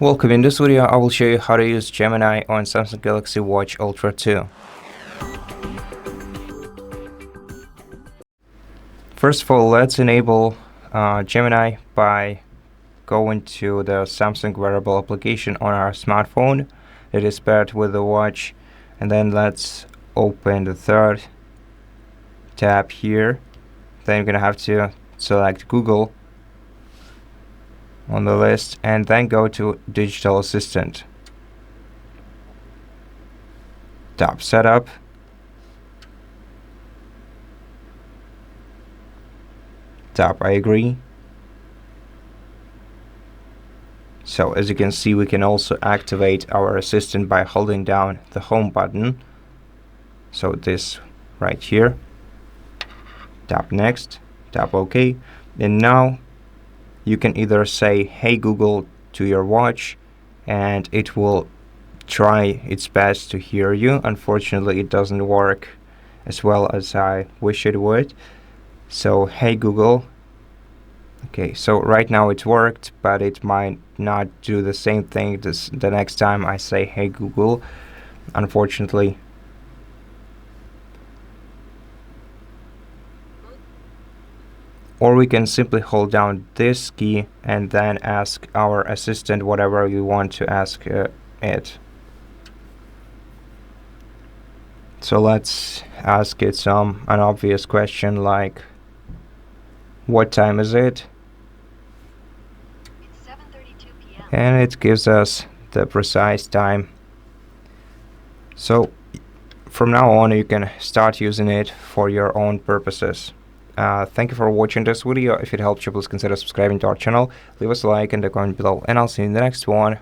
Welcome. In this video, I will show you how to use Gemini on Samsung Galaxy Watch Ultra 2. First of all, let's enable Gemini by going to the Samsung Wearable application on our smartphone that is paired with the watch, and then let's open the third tab here. Then you're gonna have to select Google on the list and then go to Digital Assistant. Tap Setup. Tap I agree. So as you can see, we can also activate our assistant by holding down the home button. So this right here. Tap Next, tap OK, and now you can either say "Hey Google" to your watch and it will try its best to hear you. Unfortunately, it doesn't work as well as I wish it would. So "Hey Google." Okay, so right now it worked, but it might not do the same thing the next time I say "Hey Google," unfortunately. Or we can simply hold down this key and then ask our assistant whatever you want to ask it. So let's ask it some unobvious question like, what time is it? It's 7:32 p.m. And it gives us the precise time. So from now on, you can start using it for your own purposes. Thank you for watching this video. If it helped you, please consider subscribing to our channel, leave us a like and a comment below, and I'll see you in the next one.